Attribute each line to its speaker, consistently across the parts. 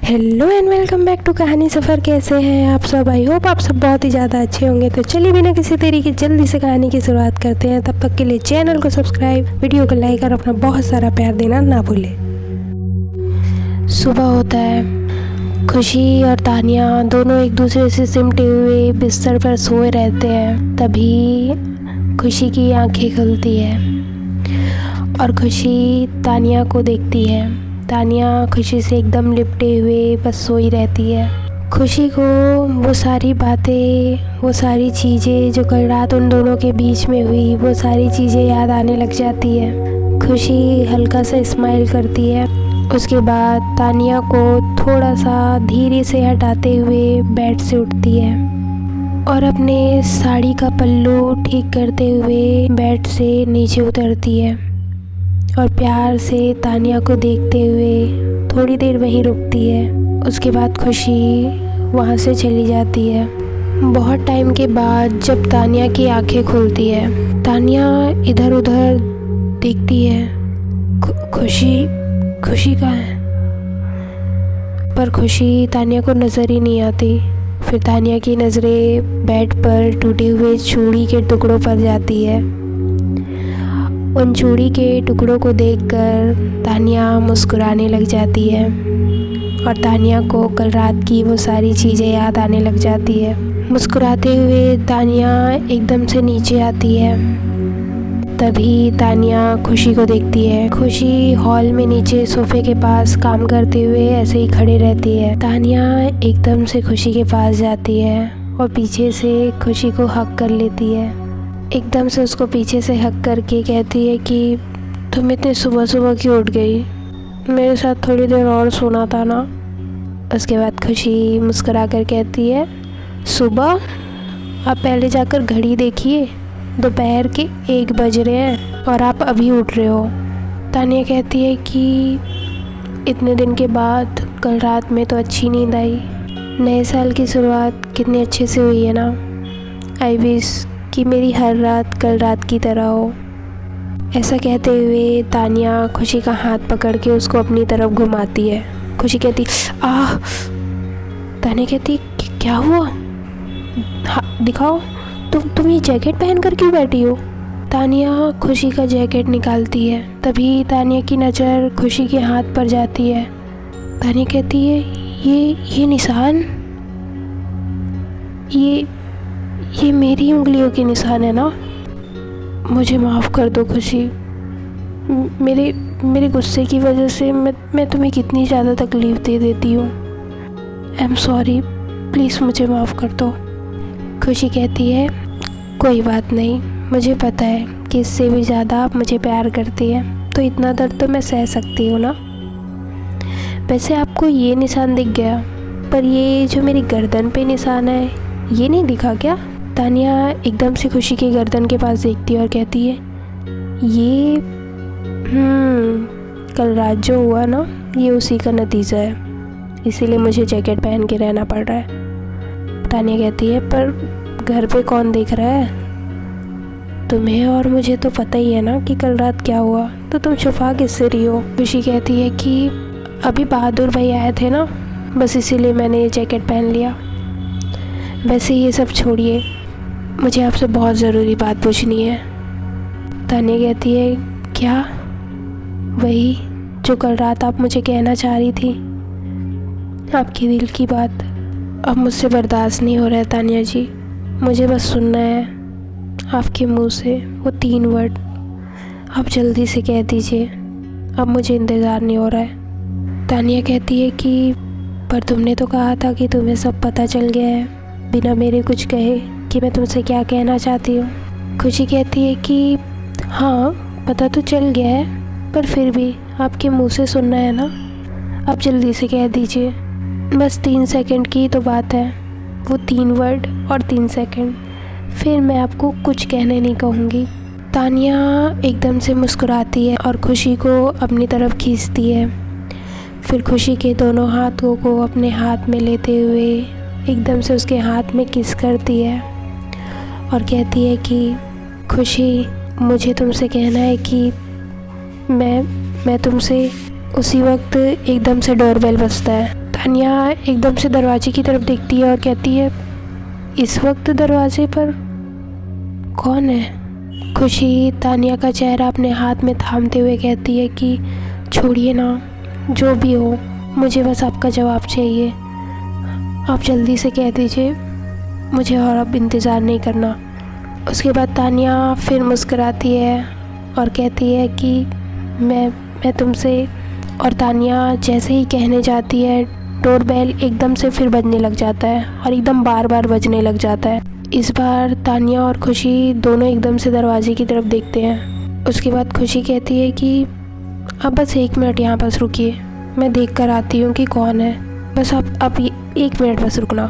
Speaker 1: Hello and welcome back to Kahani Safar. कैसे हैं आप सब? आई होप आप सब बहुत ही ज़्यादा अच्छे होंगे। तो चलिए बिना किसी देरी के जल्दी से कहानी की शुरुआत करते हैं। तब तक के लिए चैनल को सब्सक्राइब, वीडियो को लाइक और अपना बहुत सारा प्यार देना ना भूलें। सुबह होता है। खुशी और तानिया दोनों एक दूसरे से सिमटे हुए बिस्तर पर सोए रहते हैं। तभी खुशी की आंखें खुलती है और खुशी तानिया को देखती है। तानिया खुशी से एकदम लिपटे हुए बस सोई रहती है। खुशी को वो सारी बातें, वो सारी चीज़ें जो कल रात उन दोनों के बीच में हुई, वो सारी चीज़ें याद आने लग जाती है। खुशी हल्का सा स्माइल करती है। उसके बाद तानिया को थोड़ा सा धीरे से हटाते हुए बेड से उठती है और अपने साड़ी का पल्लू ठीक करते हुए बेड से नीचे उतरती है और प्यार से तानिया को देखते हुए थोड़ी देर वहीं रुकती है। उसके बाद खुशी वहाँ से चली जाती है। बहुत टाइम के बाद जब तानिया की आंखें खुलती है, तानिया इधर उधर देखती है। खुशी कहाँ है? पर खुशी तानिया को नज़र ही नहीं आती। फिर तानिया की नज़रें बेड पर टूटे हुए चूड़ी के टुकड़ों पर जाती है। उन चूड़ी के टुकड़ों को देखकर तानिया मुस्कुराने लग जाती है और तानिया को कल रात की वो सारी चीज़ें याद आने लग जाती है। मुस्कुराते हुए तानिया एकदम से नीचे आती है। तभी तानिया खुशी को देखती है। खुशी हॉल में नीचे सोफे के पास काम करते हुए ऐसे ही खड़े रहती है। तानिया एकदम से खुशी के पास जाती है और पीछे से खुशी को हग कर लेती है। एकदम से उसको पीछे से हक करके कहती है कि तुम इतने सुबह सुबह क्यों उठ गई? मेरे साथ थोड़ी देर और सोना था ना। उसके बाद खुशी मुस्कुरा कर कहती है, सुबह? आप पहले जाकर घड़ी देखिए, दोपहर के 1 बज रहे हैं और आप अभी उठ रहे हो। तानिया कहती है कि इतने दिन के बाद कल रात में तो अच्छी नींद आई। नए साल की शुरुआत कितने अच्छे से हुई है ना। आई विश कि मेरी हर रात कल रात की तरह हो। ऐसा कहते हुए तानिया खुशी का हाथ पकड़ के उसको अपनी तरफ घुमाती है। खुशी कहती आह। तानिया कहती क्या हुआ? दिखाओ, तुम ये जैकेट पहन कर क्यों बैठी हो? तानिया खुशी का जैकेट निकालती है। तभी तानिया की नज़र खुशी के हाथ पर जाती है। तानिया कहती है ये निशान, ये मेरी उंगलियों के निशान है ना। मुझे माफ़ कर दो खुशी। मेरे गुस्से की वजह से मैं तुम्हें कितनी ज़्यादा तकलीफ़ दे देती हूँ। आई एम सॉरी, प्लीज़ मुझे माफ़ कर दो। खुशी कहती है कोई बात नहीं, मुझे पता है कि इससे भी ज़्यादा आप मुझे प्यार करती हैं, तो इतना दर्द तो मैं सह सकती हूँ ना। वैसे आपको ये निशान दिख गया, पर ये जो मेरी गर्दन पे निशान है ये नहीं दिखा क्या? तानिया एकदम से खुशी की गर्दन के पास देखती है और कहती है ये कल रात जो हुआ ना, ये उसी का नतीजा है, इसीलिए मुझे जैकेट पहन के रहना पड़ रहा है। तानिया कहती है पर घर पे कौन देख रहा है? तुम्हें और मुझे तो पता ही है ना कि कल रात क्या हुआ, तो तुम छुपा किससे रही हो? खुशी कहती है कि अभी बहादुर भाई आए थे ना, बस इसीलिए मैंने ये जैकेट पहन लिया। वैसे ये सब छोड़िए, मुझे आपसे बहुत ज़रूरी बात पूछनी है। तानिया कहती है क्या? वही जो कल रात आप मुझे कहना चाह रही थी, आपके दिल की बात। अब मुझसे बर्दाश्त नहीं हो रहा है तानिया जी, मुझे बस सुनना है आपके मुंह से वो 3 वर्ड। आप जल्दी से कह दीजिए, अब मुझे इंतज़ार नहीं हो रहा है। तानिया कहती है कि पर तुमने तो कहा था कि तुम्हें सब पता चल गया है बिना मेरे कुछ कहे कि मैं तुमसे क्या कहना चाहती हूँ। खुशी कहती है कि हाँ पता तो चल गया है, पर फिर भी आपके मुंह से सुनना है ना। आप जल्दी से कह दीजिए, बस 3 सेकंड की तो बात है, वो 3 वर्ड और 3 सेकंड, फिर मैं आपको कुछ कहने नहीं कहूँगी। तानिया एकदम से मुस्कुराती है और खुशी को अपनी तरफ खींचती है। फिर खुशी के दोनों हाथों को अपने हाथ में लेते हुए एकदम से उसके हाथ में किस करती है और कहती है कि खुशी, मुझे तुमसे कहना है कि मैं तुमसे। उसी वक्त एकदम से डोरबेल बजता है। तानिया एकदम से दरवाजे की तरफ देखती है और कहती है, इस वक्त दरवाजे पर कौन है? खुशी तानिया का चेहरा अपने हाथ में थामते हुए कहती है कि छोड़िए ना, जो भी हो, मुझे बस आपका जवाब चाहिए। आप जल्दी से कह दीजिए मुझे, और अब इंतज़ार नहीं करना। उसके बाद तानिया फिर मुस्कुराती है और कहती है कि मैं तुमसे। और तानिया जैसे ही कहने जाती है, डोरबेल एकदम से फिर बजने लग जाता है और एकदम बार बार बजने लग जाता है। इस बार तानिया और खुशी दोनों एकदम से दरवाजे की तरफ देखते हैं। उसके बाद खुशी कहती है कि अब बस 1 मिनट यहाँ पास रुकिए, मैं देख कर आती हूँ कि कौन है। बस आप 1 मिनट बस रुकना।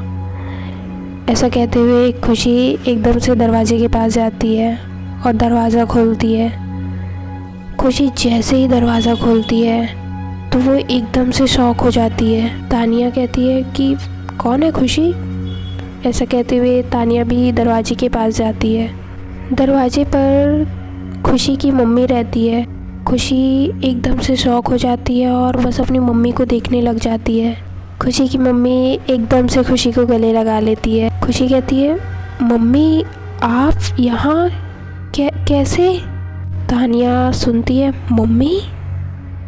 Speaker 1: ऐसा कहते हुए खुशी एकदम से दरवाजे के पास जाती है और दरवाज़ा खोलती है। खुशी जैसे ही दरवाज़ा खोलती है तो वो एकदम से शॉक हो जाती है। तानिया कहती है कि कौन है खुशी? ऐसा कहते हुए तानिया भी दरवाजे के पास जाती है। दरवाजे पर खुशी की मम्मी रहती है। खुशी एकदम से शॉक हो जाती है और बस अपनी मम्मी को देखने लग जाती है। खुशी की मम्मी एकदम से खुशी को गले लगा लेती है। खुशी कहती है, मम्मी आप यहाँ कैसे? तानिया सुनती है, मम्मी?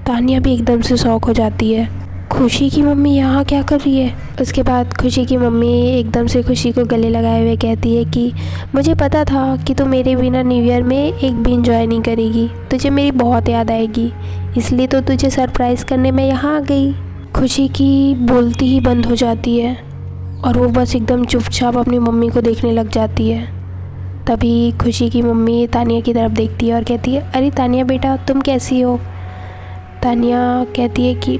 Speaker 1: तानिया भी एकदम से शॉक हो जाती है। खुशी की मम्मी यहाँ क्या कर रही है? उसके बाद खुशी की मम्मी एकदम से खुशी को गले लगाए हुए कहती है कि मुझे पता था कि तू मेरे बिना न्यू ईयर में एक भी इंजॉय नहीं करेगी, तुझे मेरी बहुत याद आएगी, इसलिए तो तुझे सरप्राइज़ करने मैं यहाँ आ गई। खुशी की बोलती ही बंद हो जाती है और वो बस एकदम चुपचाप अपनी मम्मी को देखने लग जाती है। तभी खुशी की मम्मी तानिया की तरफ देखती है और कहती है, अरे तानिया बेटा, तुम कैसी हो? तानिया कहती है कि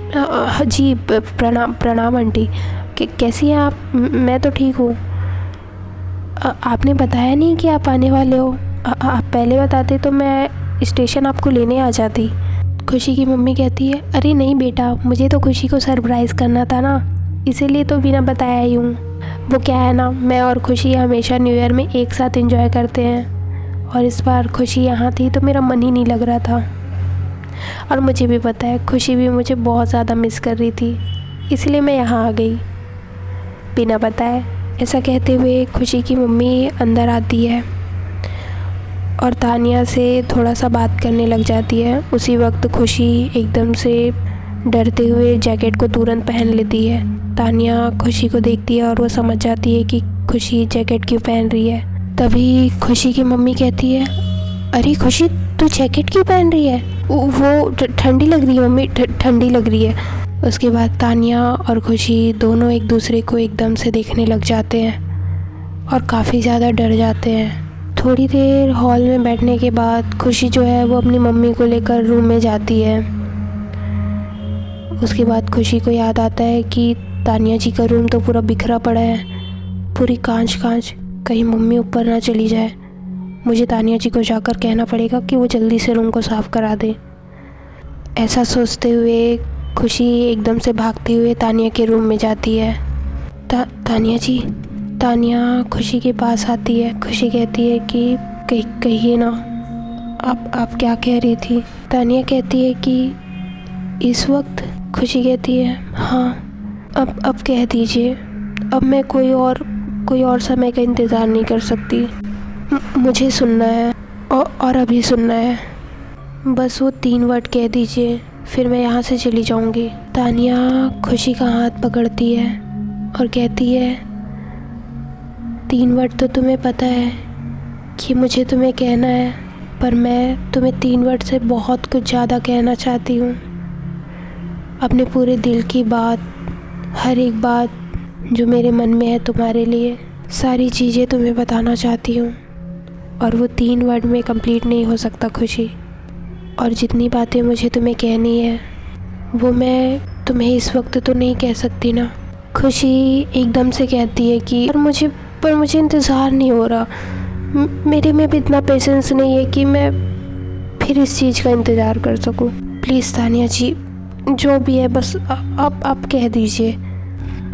Speaker 1: जी प्रणाम आंटी, कैसी हैं आप? मैं तो ठीक हूँ। आपने बताया नहीं कि आप आने वाले हो। आप पहले बताते तो मैं स्टेशन आपको लेने आ जाती। खुशी की मम्मी कहती है, अरे नहीं बेटा, मुझे तो खुशी को सरप्राइज़ करना था ना, इसीलिए तो बिना बताया ही हूँ। वो क्या है ना, मैं और खुशी हमेशा न्यू ईयर में एक साथ एंजॉय करते हैं और इस बार खुशी यहाँ थी तो मेरा मन ही नहीं लग रहा था। और मुझे भी पता है खुशी भी मुझे बहुत ज़्यादा मिस कर रही थी, इसलिए मैं यहाँ आ गई बिना बताए। ऐसा कहते हुए खुशी की मम्मी अंदर आती है और तानिया से थोड़ा सा बात करने लग जाती है। उसी वक्त खुशी एकदम से डरते हुए जैकेट को तुरंत पहन लेती है। तानिया खुशी को देखती है और वो समझ जाती है कि खुशी जैकेट क्यों पहन रही है। तभी खुशी की मम्मी कहती है, अरे खुशी, तू जैकेट क्यों पहन रही है? वो ठंडी लग रही है मम्मी, ठंडी लग रही है। उसके बाद तानिया और खुशी दोनों एक दूसरे को एकदम से देखने लग जाते हैं और काफ़ी ज़्यादा डर जाते हैं। थोड़ी देर हॉल में बैठने के बाद खुशी जो है वो अपनी मम्मी को लेकर रूम में जाती है। उसके बाद खुशी को याद आता है कि तानिया जी का रूम तो पूरा बिखरा पड़ा है, पूरी कांच, कहीं मम्मी ऊपर ना चली जाए। मुझे तानिया जी को जाकर कहना पड़ेगा कि वो जल्दी से रूम को साफ़ करा दे। ऐसा सोचते हुए खुशी एकदम से भागते हुए तानिया के रूम में जाती है। तानिया जी। तानिया खुशी के पास आती है। खुशी कहती है कि कहिए ना, आप क्या कह रही थी? तानिया कहती है कि इस वक्त? खुशी कहती है, हाँ, अब कह दीजिए, अब मैं कोई और समय का इंतज़ार नहीं कर सकती। मुझे सुनना है और अभी सुनना है। बस वो 3 वर्ड कह दीजिए, फिर मैं यहाँ से चली जाऊँगी। तानिया खुशी का हाथ पकड़ती है और कहती है, 3 वर्ड तो तुम्हें पता है कि मुझे तुम्हें कहना है, पर मैं तुम्हें 3 वर्ड से बहुत कुछ ज़्यादा कहना चाहती हूँ। अपने पूरे दिल की बात, हर एक बात जो मेरे मन में है तुम्हारे लिए, सारी चीज़ें तुम्हें बताना चाहती हूँ। और वो 3 वर्ड में कंप्लीट नहीं हो सकता खुशी। और जितनी बातें मुझे तुम्हें कहनी है वो मैं तुम्हें इस वक्त तो नहीं कह सकती ना। खुशी एकदम से कहती है कि पर मुझे इंतज़ार नहीं हो रहा, मेरे में भी इतना पेशेंस नहीं है कि मैं फिर इस चीज़ का इंतज़ार कर सकूं। प्लीज़ तानिया जी, जो भी है बस आप कह दीजिए।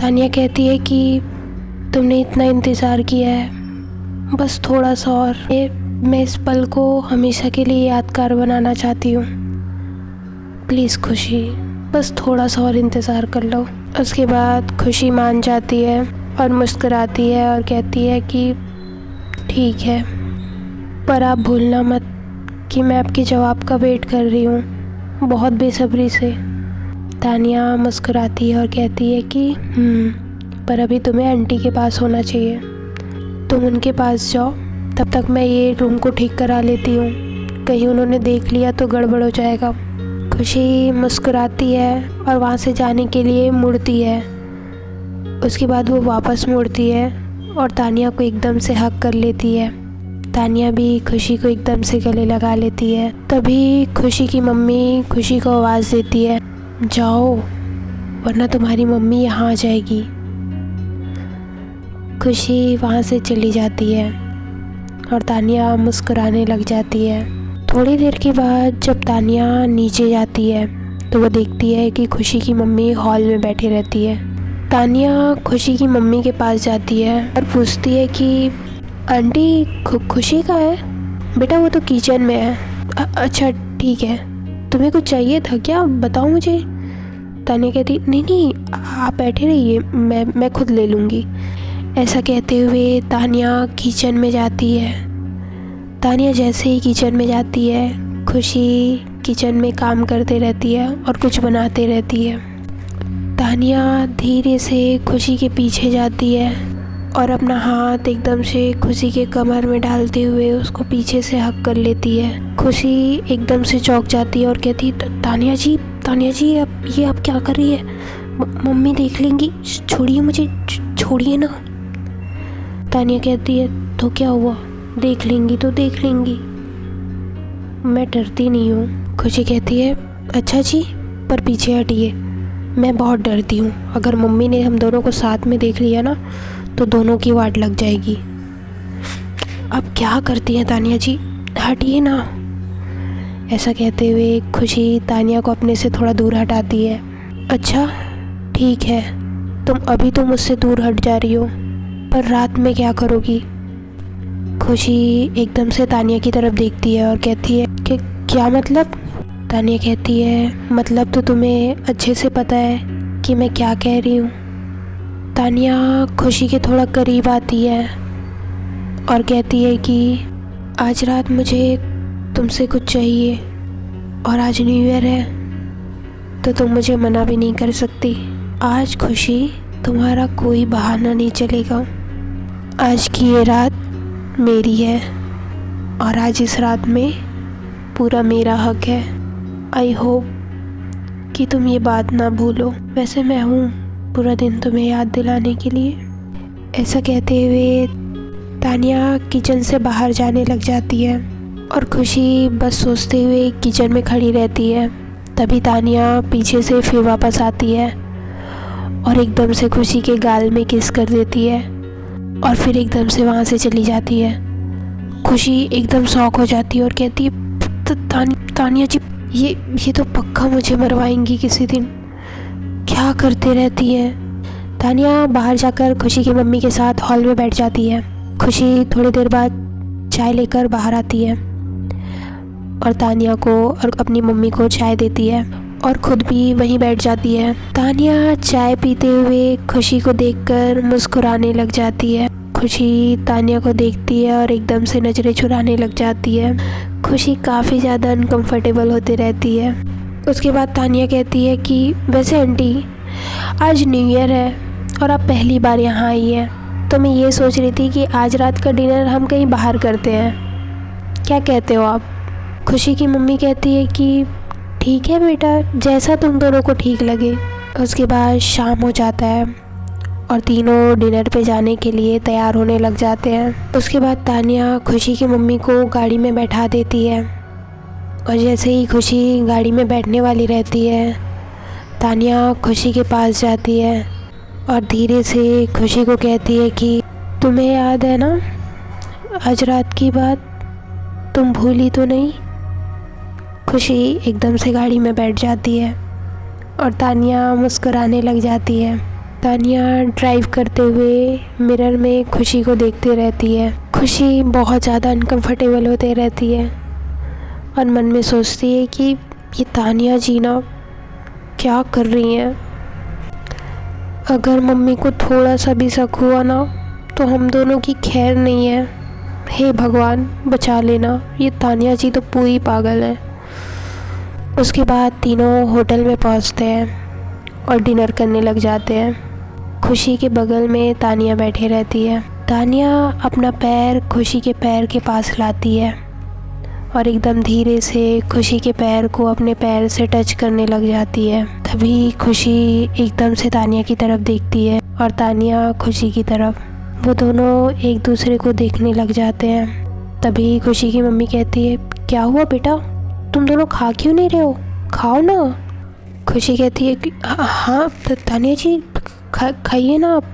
Speaker 1: तानिया कहती है कि तुमने इतना इंतज़ार किया है, बस थोड़ा सा और। मैं इस पल को हमेशा के लिए यादगार बनाना चाहती हूँ। प्लीज़ खुशी, बस थोड़ा सा और इंतज़ार कर लो। उसके बाद खुशी मान जाती है और मुस्कुराती है और कहती है कि ठीक है, पर आप भूलना मत कि मैं आपके जवाब का वेट कर रही हूँ बहुत बेसब्री से। तानिया मुस्कुराती है और कहती है कि पर अभी तुम्हें आंटी के पास होना चाहिए, तुम उनके पास जाओ, तब तक मैं ये रूम को ठीक करा लेती हूँ, कहीं उन्होंने देख लिया तो गड़बड़ हो जाएगा। खुशी मुस्कुराती है और वहाँ से जाने के लिए मुड़ती है। उसके बाद वो वापस मुड़ती है और तानिया को एकदम से हग कर लेती है। तानिया भी खुशी को एकदम से गले लगा लेती है। तभी खुशी की मम्मी खुशी को आवाज़ देती है, जाओ वरना तुम्हारी मम्मी यहाँ आ जाएगी। खुशी वहाँ से चली जाती है और तानिया मुस्कुराने लग जाती है। थोड़ी देर के बाद जब तानिया नीचे जाती है तो वो देखती है कि खुशी की मम्मी हॉल में बैठी रहती है। तानिया खुशी की मम्मी के पास जाती है और पूछती है कि आंटी खुशी कहाँ है? बेटा वो तो किचन में है। अच्छा ठीक है, तुम्हें कुछ चाहिए था क्या, बताओ मुझे। तानिया कहती नहीं नहीं, आप बैठे रहिए, मैं खुद ले लूँगी। ऐसा कहते हुए तानिया किचन में जाती है। तानिया जैसे ही किचन में जाती है, खुशी किचन में काम करते रहती है और कुछ बनाते रहती है। तानिया धीरे से खुशी के पीछे जाती है और अपना हाथ एकदम से खुशी के कमर में डालते हुए उसको पीछे से हक कर लेती है। खुशी एकदम से चौंक जाती है और कहती तानिया जी आप क्या कर रही है? मम्मी देख लेंगी, छोड़िए मुझे, छोड़िए ना। तानिया कहती है तो क्या हुआ, देख लेंगी तो देख लेंगी, मैं डरती नहीं हूँ। खुशी कहती है अच्छा जी, पर पीछे हटिए, मैं बहुत डरती हूँ, अगर मम्मी ने हम दोनों को साथ में देख लिया ना तो दोनों की वाट लग जाएगी। अब क्या करती हैं तानिया जी, हटिए ना। ऐसा कहते हुए खुशी तानिया को अपने से थोड़ा दूर हटाती है। अच्छा ठीक है, तुम अभी तो मुझसे दूर हट जा रही हो, पर रात में क्या करोगी? खुशी एकदम से तानिया की तरफ देखती है और कहती है कि क्या मतलब? तानिया कहती है मतलब तो तुम्हें अच्छे से पता है कि मैं क्या कह रही हूँ। तानिया खुशी के थोड़ा करीब आती है और कहती है कि आज रात मुझे तुमसे कुछ चाहिए और आज न्यू ईयर है तो तुम मुझे मना भी नहीं कर सकती। आज खुशी तुम्हारा कोई बहाना नहीं चलेगा, आज की ये रात मेरी है और आज इस रात में पूरा मेरा हक है। आई होप कि तुम ये बात ना भूलो, वैसे मैं हूँ पूरा दिन तुम्हें याद दिलाने के लिए। ऐसा कहते हुए तानिया किचन से बाहर जाने लग जाती है और खुशी बस सोचते हुए किचन में खड़ी रहती है। तभी तानिया पीछे से फिर वापस आती है और एकदम से खुशी के गाल में किस कर देती है और फिर एकदम से वहाँ से चली जाती है। खुशी एकदम शॉक हो जाती है और कहती है तानिया जी ये तो पक्का मुझे मरवाएंगी किसी दिन, क्या करते रहती है। तानिया बाहर जाकर खुशी की मम्मी के साथ हॉल में बैठ जाती है। खुशी थोड़ी देर बाद चाय लेकर बाहर आती है और तानिया को और अपनी मम्मी को चाय देती है और ख़ुद भी वहीं बैठ जाती है। तानिया चाय पीते हुए खुशी को देखकर मुस्कुराने लग जाती है। खुशी तानिया को देखती है और एकदम से नज़रें चुराने लग जाती है। खुशी काफ़ी ज़्यादा अनकंफर्टेबल होती रहती है। उसके बाद तानिया कहती है कि वैसे आंटी आज न्यू ईयर है और आप पहली बार यहाँ आई हैं, तो मैं ये सोच रही थी कि आज रात का डिनर हम कहीं बाहर करते हैं, क्या कहते हो आप? खुशी की मम्मी कहती है कि ठीक है बेटा, जैसा तुम दोनों को ठीक लगे। उसके बाद शाम हो जाता है और तीनों डिनर पे जाने के लिए तैयार होने लग जाते हैं। उसके बाद तानिया खुशी की मम्मी को गाड़ी में बैठा देती है और जैसे ही खुशी गाड़ी में बैठने वाली रहती है, तानिया खुशी के पास जाती है और धीरे से खुशी को कहती है कि तुम्हें याद है ना आज रात की बात, तुम भूली तो नहीं? खुशी एकदम से गाड़ी में बैठ जाती है और तानिया मुस्कुराने लग जाती है। तानिया ड्राइव करते हुए मिरर में खुशी को देखते रहती है। खुशी बहुत ज़्यादा अनकंफर्टेबल होते रहती है और मन में सोचती है कि ये तानिया जी ना क्या कर रही हैं? अगर मम्मी को थोड़ा सा भी शक हुआ ना तो हम दोनों की खैर नहीं है। हे भगवान बचा लेना, ये तानिया जी तो पूरी पागल है। उसके बाद तीनों होटल में पहुंचते हैं और डिनर करने लग जाते हैं। खुशी के बगल में तानिया बैठी रहती है। तानिया अपना पैर खुशी के पैर के पास लाती है और एकदम धीरे से खुशी के पैर को अपने पैर से टच करने लग जाती है। तभी खुशी एकदम से तानिया की तरफ देखती है और तानिया खुशी की तरफ। वो दोनों एक दूसरे को देखने लग जाते हैं। तभी खुशी की मम्मी कहती है, क्या हुआ बेटा, तुम दोनों खा क्यों नहीं रहे हो? खाओ ना। खुशी कहती है कि हाँ तानिया जी खाइए ना आप।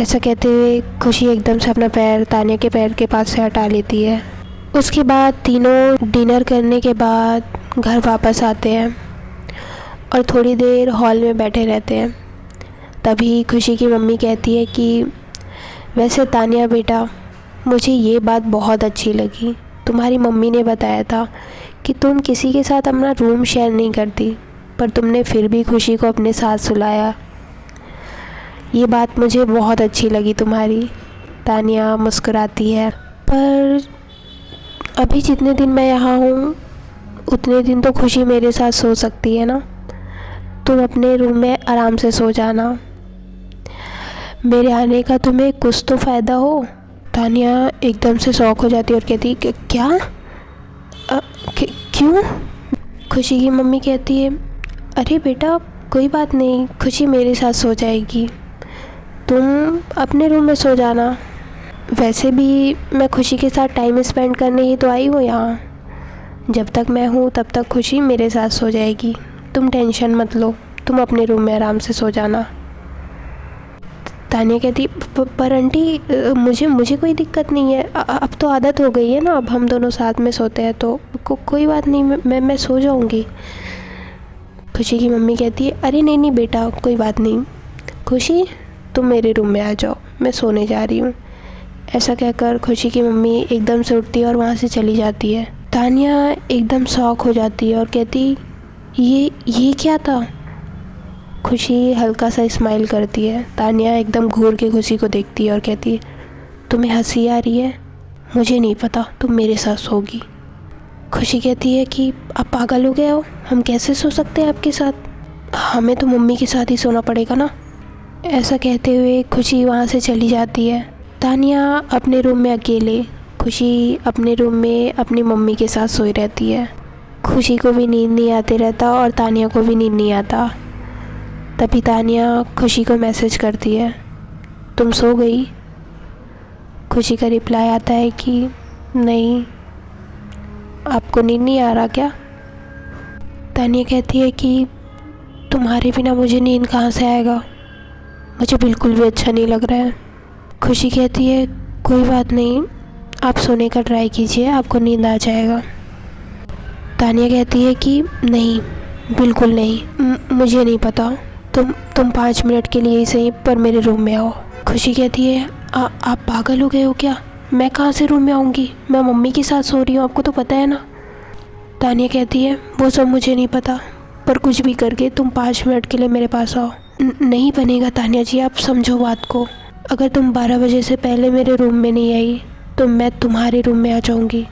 Speaker 1: ऐसा कहते हुए खुशी एकदम से अपना पैर तानिया के पैर के पास से हटा लेती है। उसके बाद तीनों डिनर करने के बाद घर वापस आते हैं और थोड़ी देर हॉल में बैठे रहते हैं। तभी खुशी की मम्मी कहती है कि वैसे तानिया बेटा, मुझे ये बात बहुत अच्छी लगी। तुम्हारी मम्मी ने बताया था कि तुम किसी के साथ अपना रूम शेयर नहीं करती, पर तुमने फिर भी खुशी को अपने साथ सुलाया। ये बात मुझे बहुत अच्छी लगी तुम्हारी। तानिया मुस्कुराती है, पर अभी जितने दिन मैं यहाँ हूँ उतने दिन तो खुशी मेरे साथ सो सकती है ना। तुम अपने रूम में आराम से सो जाना। मेरे आने का तुम्हें कुछ तो फ़ायदा हो। तानिया एकदम से शॉक हो जाती है और कहती है क्या? क्यों? खुशी की मम्मी कहती है, अरे बेटा कोई बात नहीं, खुशी मेरे साथ सो जाएगी, तुम अपने रूम में सो जाना। वैसे भी मैं खुशी के साथ टाइम स्पेंड करने ही तो आई हूँ यहाँ। जब तक मैं हूँ तब तक खुशी मेरे साथ सो जाएगी, तुम टेंशन मत लो, तुम अपने रूम में आराम से सो जाना। तानिया कहती पर आंटी मुझे कोई दिक्कत नहीं है, अब तो आदत हो गई है ना, अब हम दोनों साथ में सोते हैं तो कोई बात नहीं, मैं सो जाऊंगी। खुशी की मम्मी कहती है, अरे नहीं बेटा कोई बात नहीं, खुशी तुम मेरे रूम में आ जाओ, मैं सोने जा रही हूँ। ऐसा कहकर खुशी की मम्मी एकदम से उठती है और वहाँ से चली जाती है। तानिया एकदम शॉक हो जाती है और कहती ये क्या था? खुशी हल्का सा स्माइल करती है। तानिया एकदम घूर के खुशी को देखती है और कहती है, तुम्हें हंसी आ रही है? मुझे नहीं पता, तुम मेरे साथ सोगी। खुशी कहती है कि आप पागल हो गए हो, हम कैसे सो सकते हैं आपके साथ, हमें तो मम्मी के साथ ही सोना पड़ेगा ना। ऐसा कहते हुए खुशी वहाँ से चली जाती है। तानिया अपने रूम में अकेले, खुशी अपने रूम में अपनी मम्मी के साथ सोई रहती है। खुशी को भी नींद नहीं आते रहता और तानिया को भी नींद नहीं आता। तभी तानिया खुशी को मैसेज करती है, तुम सो गई? खुशी का रिप्लाई आता है कि नहीं, आपको नींद नहीं आ रहा क्या? तानिया कहती है कि तुम्हारे बिना मुझे नींद कहाँ से आएगा, मुझे बिल्कुल भी अच्छा नहीं लग रहा है। खुशी कहती है कोई बात नहीं, आप सोने का ट्राई कीजिए, आपको नींद आ जाएगा। तानिया कहती है कि नहीं बिल्कुल नहीं, मुझे नहीं पता, तुम 5 मिनट के लिए ही सही पर मेरे रूम में आओ। खुशी कहती है आप पागल हो गए हो क्या, मैं कहाँ से रूम में आऊँगी, मैं मम्मी के साथ सो रही हूँ, आपको तो पता है ना। तानिया कहती है वो सब मुझे नहीं पता, पर कुछ भी करके तुम 5 मिनट के लिए मेरे पास आओ। नहीं बनेगा तानिया जी, आप समझो बात को, अगर तुम 12 बजे से पहले मेरे रूम में नहीं आई तो मैं तुम्हारे रूम में आ जाऊँगी।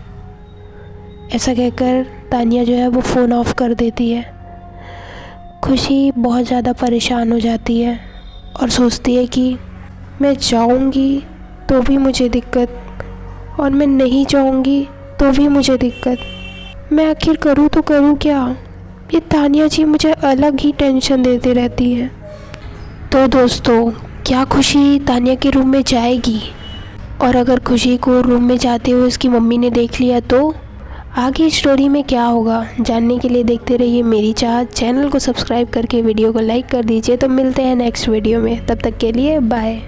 Speaker 1: ऐसा कहकर तानिया जो है वो फ़ोन ऑफ कर देती है। खुशी बहुत ज़्यादा परेशान हो जाती है और सोचती है कि मैं जाऊंगी तो भी मुझे दिक्कत और मैं नहीं जाऊंगी तो भी मुझे दिक्कत, मैं आखिर करूँ तो करूँ क्या? ये तानिया जी मुझे अलग ही टेंशन देती रहती है। तो दोस्तों, क्या खुशी तानिया के रूम में जाएगी? और अगर खुशी को रूम में जाते हुए उसकी मम्मी ने देख लिया तो आगे स्टोरी में क्या होगा जानने के लिए देखते रहिए मेरी चाहत। चैनल को सब्सक्राइब करके वीडियो को लाइक कर दीजिए। तो मिलते हैं नेक्स्ट वीडियो में, तब तक के लिए बाय।